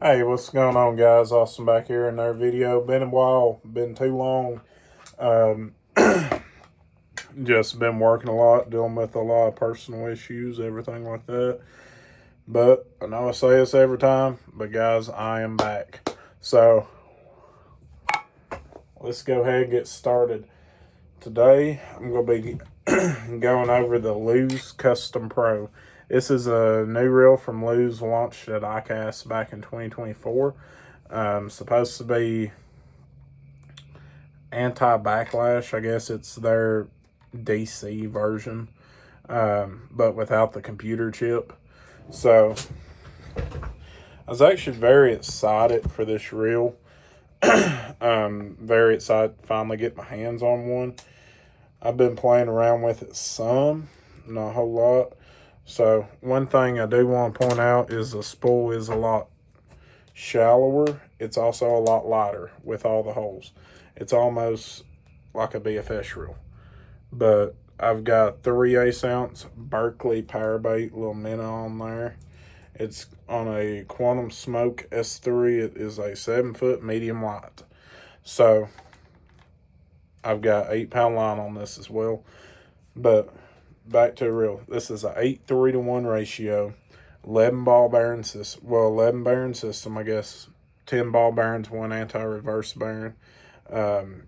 Hey, what's going on, guys? Austin back here in their video. Been a while, been too long. Um, just been working a lot, dealing with a lot of personal issues, everything like that. But I know I say this every time, but guys, I am back. So let's go ahead and get started. Today, I'm going to be going over the Lews Custom Pro. This is a new reel from Lews, launched at ICAST back in 2024. Supposed to be anti-backlash. I guess it's their DC version, but without the computer chip. So I was actually very excited for this reel. Very excited to finally get my hands on one. I've been playing around with it some, not a whole lot. So one thing I do want to point out is the spool is a lot shallower. It's also a lot lighter with all the holes. It's almost like a BFS reel. But I've got 3/8 ounce Berkeley power bait, little minnow on there. It's on a Quantum Smoke S3. It is a 7-foot medium light. So I've got 8-pound line on this as well. But back to the reel. This is a 8:3 to 1 ratio. 11 ball bearing system. Well, 11 bearing system, I guess. 10 ball bearings, 1 anti-reverse bearing.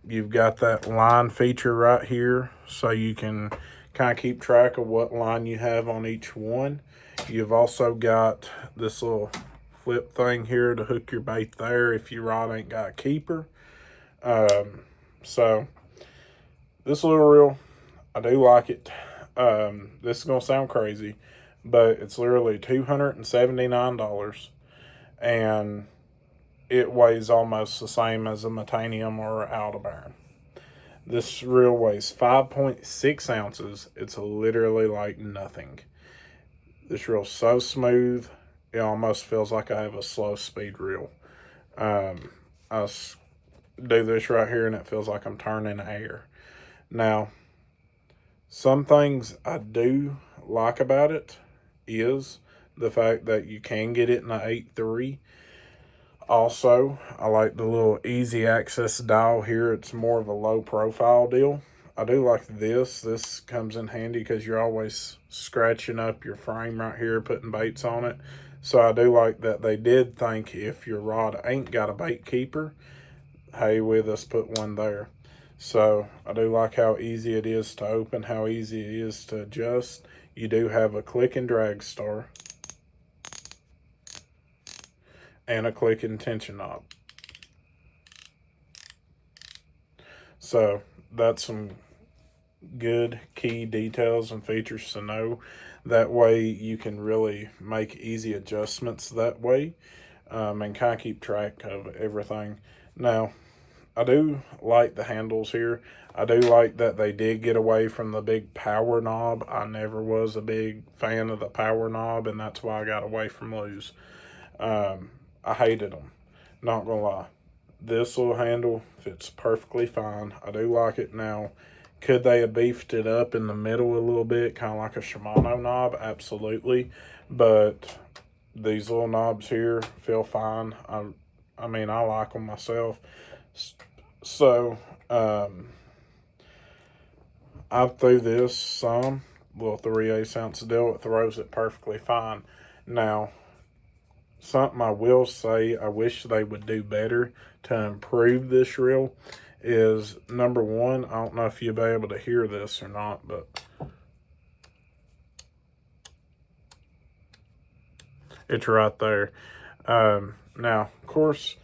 You've got that line feature right here, so you can kind of keep track of what line you have on each one. You've also got this little flip thing here to hook your bait there if your rod ain't got a keeper. So this little reel, I do like it. This is going to sound crazy, but it's literally $279, and it weighs almost the same as a Metanium or Aldebaran. This reel weighs 5.6 ounces. It's literally like nothing. This reel's so smooth, it almost feels like I have a slow speed reel. I do this right here and it feels like I'm turning air. Now, some things I do like about it is the fact that you can get it in an 8.3. Also, I like the little easy access dial here. It's more of a low profile deal. I do like this. This comes in handy because you're always scratching up your frame right here, putting baits on it. So I do like that they did think if your rod ain't got a bait keeper, hey, with us, put one there. So I do like how easy it is to open, how easy it is to adjust. You do have a click and drag star and a click and tension knob. So that's some good key details and features to know. That way you can really make easy adjustments that way, and kind of keep track of everything. Now, I do like the handles here. I do like that they did get away from the big power knob. I never was a big fan of the power knob, and that's why I got away from Lews. I hated them, not gonna lie. This little handle fits perfectly fine. I do like it. Now, could they have beefed it up in the middle a little bit, kind of like a Shimano knob? Absolutely. But these little knobs here feel fine. I mean, I like them myself. So, I threw this some little 3/8 ounce deal. It throws it perfectly fine. Now, something I will say I wish they would do better to improve this reel is, number one, I don't know if you'll be able to hear this or not, but it's right there. Now, of course,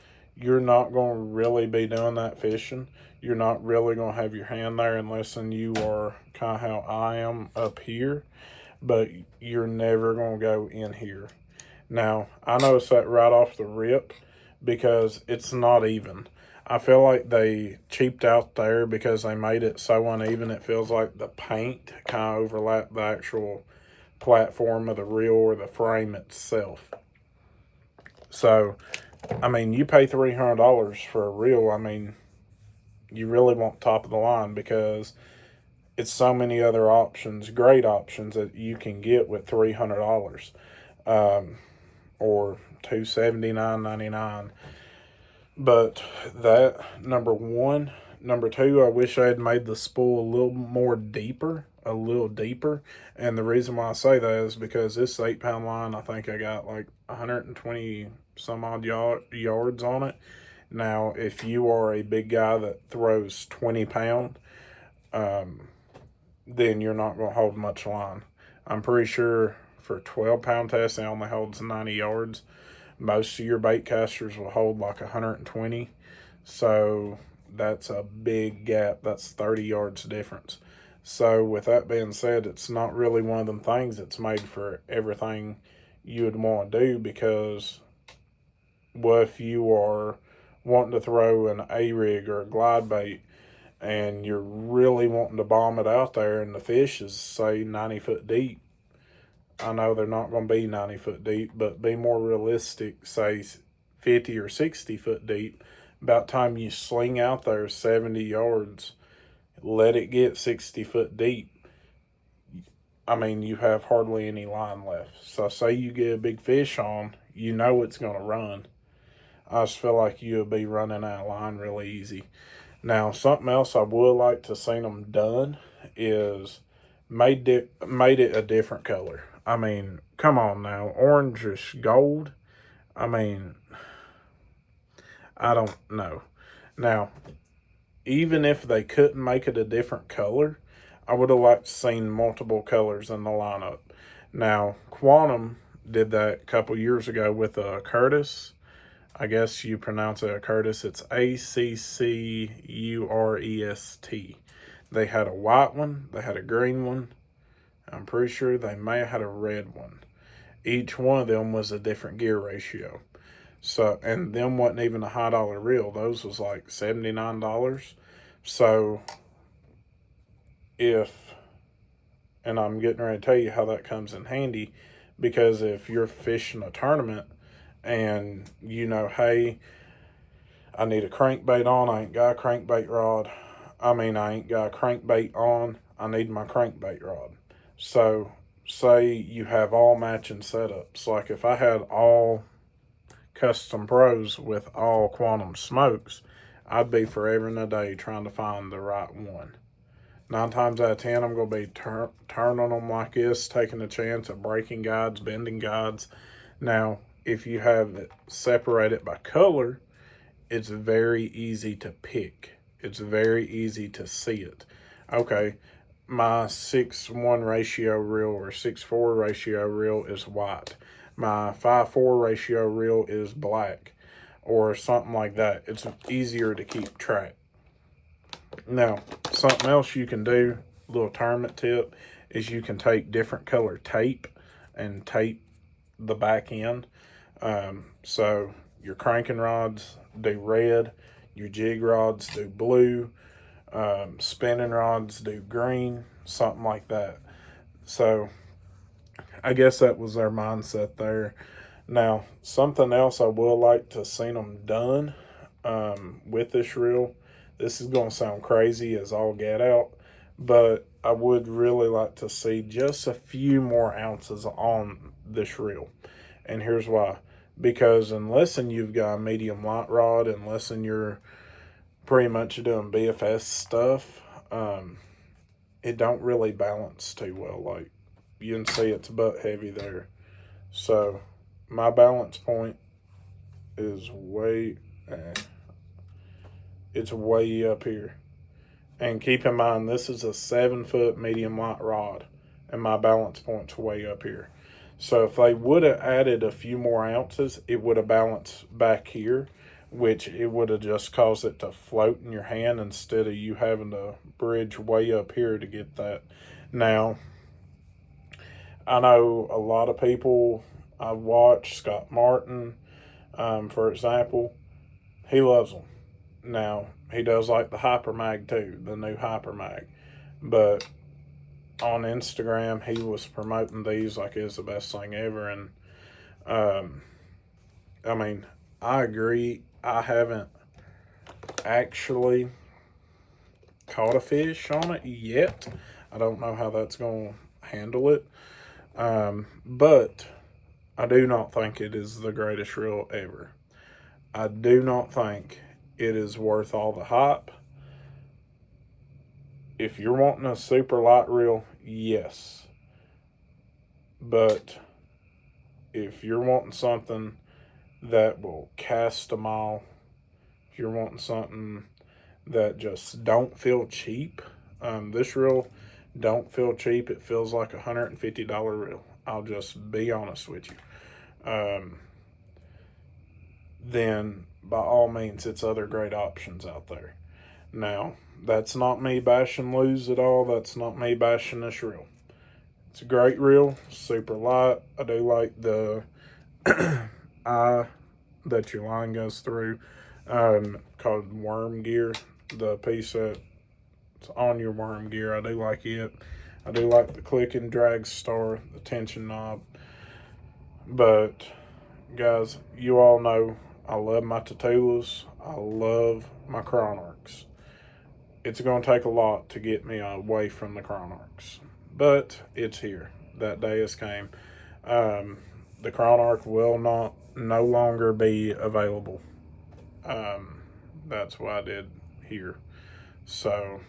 you're not going to really be doing that fishing. You're not really going to have your hand there unless you are kind of how I am up here, but you're never going to go in here. Now, I noticed that right off the rip because it's not even. I feel like they cheaped out there because they made it so uneven. It feels like the paint kind of overlapped the actual platform of the reel or the frame itself. So, I mean, you pay $300 for a reel. I mean, you really want top of the line because it's so many other options, great options that you can get with $300. Or $279.99. But that, number one. Number two, I wish I had made the spool a little more deeper, a little deeper. And the reason why I say that is because this 8 pound line, I think I got like 120 some odd yards on it. Now, if you are a big guy that throws 20 pound, then you're not going to hold much line. I'm pretty sure for 12 pound tests, it only holds 90 yards. Most of your bait casters will hold like 120. So that's a big gap. That's 30 yards difference. So with that being said, it's not really one of them things that's made for everything you would want to do, because what if you are wanting to throw an A-rig or a glide bait and you're really wanting to bomb it out there and the fish is, say, 90 foot deep? I know they're not going to be 90 foot deep, but be more realistic, say 50 or 60 foot deep. About time you sling out there 70 yards, let it get 60 foot deep. I mean, you have hardly any line left. So say you get a big fish on, you know it's going to run. I just feel like you'll be running out of line really easy. Now, something else I would like to see them done is made it a different color. I mean, come on now, orangish gold. I mean, I don't know. Now, even if they couldn't make it a different color, I would have liked to seen multiple colors in the lineup. Now, Quantum did that a couple years ago with a Curtis. I guess you pronounce it a Curtis. It's ACCUREST. They had a white one. They had a green one. I'm pretty sure they may have had a red one. Each one of them was a different gear ratio. So, and them wasn't even a high dollar reel. Those was like $79. So, and I'm getting ready to tell you how that comes in handy, because if you're fishing a tournament and you know, hey, I need a crankbait on, I ain't got a crankbait rod. I ain't got a crankbait on, I need my crankbait rod. So, say you have all matching setups. Like if I had all custom pros with all Quantum smokes, I'd be forever and a day trying to find the right one. 9 times out of 10, I'm going to be turning them like this, taking a chance at breaking guides, bending guides. Now, if you have it separated by color, it's very easy to pick. It's very easy to see it. Okay, my 6:1 ratio reel or 6:4 ratio reel is white. My 5:4 ratio reel is black, or something like that. It's easier to keep track. Now, something else you can do, little tournament tip, is you can take different color tape and tape the back end. So your cranking rods do red, your jig rods do blue, spinning rods do green, something like that. So I guess that was their mindset there. Now, something else I would like to see them done with this reel. This is going to sound crazy as all get out, but I would really like to see just a few more ounces on this reel. And here's why. Because unless you've got a medium light rod, unless you're pretty much doing BFS stuff, it don't really balance too well. Like, you can see it's butt heavy there. So my balance point is it's way up here. And keep in mind, this is a 7-foot medium light rod, and my balance point's way up here. So if they would have added a few more ounces, it would have balanced back here, which it would have just caused it to float in your hand instead of you having to bridge way up here to get that. Now, I know a lot of people I've watched, Scott Martin, for example, he loves them. Now, he does like the Hyper Mag too, the new Hyper Mag. But on Instagram, he was promoting these like it's the best thing ever. And, I agree. I haven't actually caught a fish on it yet. I don't know how that's going to handle it. But I do not think it is the greatest reel ever. I do not think it is worth all the hype. If you're wanting a super light reel, yes. But if you're wanting something that will cast a mile, if you're wanting something that just don't feel cheap, this reel don't feel cheap. It feels like $150 reel. I'll just be honest with you. Then by all means, it's other great options out there. Now, that's not me bashing Lews at all. That's not me bashing this reel. It's a great reel, super light. I do like the eye that your line goes through, called worm gear. The piece that's on your worm gear, I do like it. I do like the click and drag star, the tension knob. But guys, you all know I love my Tatulas. I love my Chronarchs. It's going to take a lot to get me away from the Chronarchs, but it's here. That day has came. The Chronarch will no longer be available. That's what I did here. So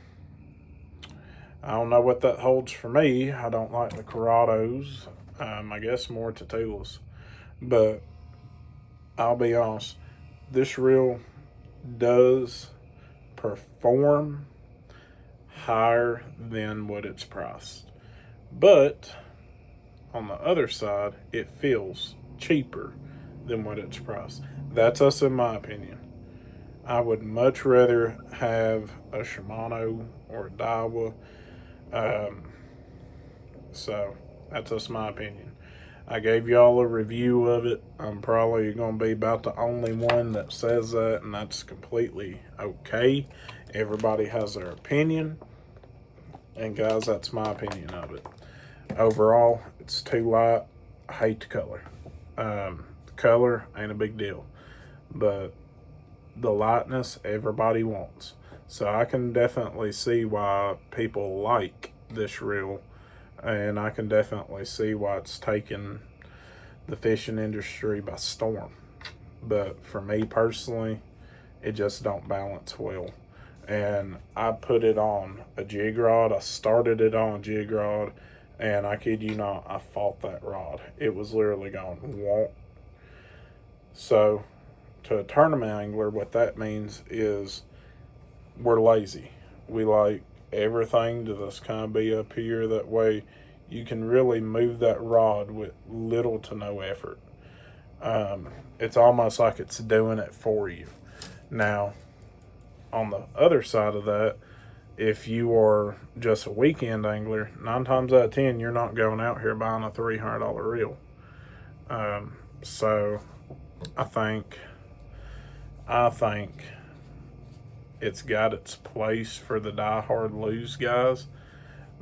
I don't know what that holds for me. I don't like the Corrados. I guess more Tatulas. But I'll be honest, this reel does perform higher than what it's priced. But on the other side, it feels cheaper than what it's priced. That's us, in my opinion. I would much rather have a Shimano or a Daiwa. So that's just my opinion. I gave y'all a review of it. I'm probably going to be about the only one that says that, and that's completely okay. Everybody has their opinion. And guys, that's my opinion of it. Overall, it's too light. I hate the color. The color ain't a big deal. But the lightness, everybody wants. So I can definitely see why people like this reel. And I can definitely see why it's taken the fishing industry by storm. But for me personally, it just don't balance well. And I put it on a jig rod. I started it on a jig rod, and I kid you not, I fought that rod. It was literally going, won't. So to a tournament angler, what that means is we're lazy. We like everything to just kind of be up here. That way you can really move that rod with little to no effort. It's almost like it's doing it for you. Now, on the other side of that, if you are just a weekend angler, 9 times out of 10, you're not going out here buying a $300 reel. So I think it's got its place for the diehard Lews guys,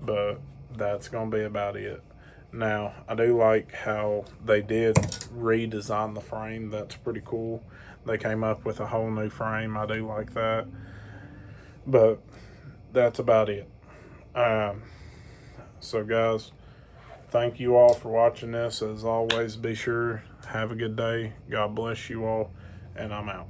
but that's going to be about it. Now, I do like how they did redesign the frame. That's pretty cool. They came up with a whole new frame. I do like that. But that's about it. So, guys, thank you all for watching this. As always, be sure, have a good day. God bless you all, and I'm out.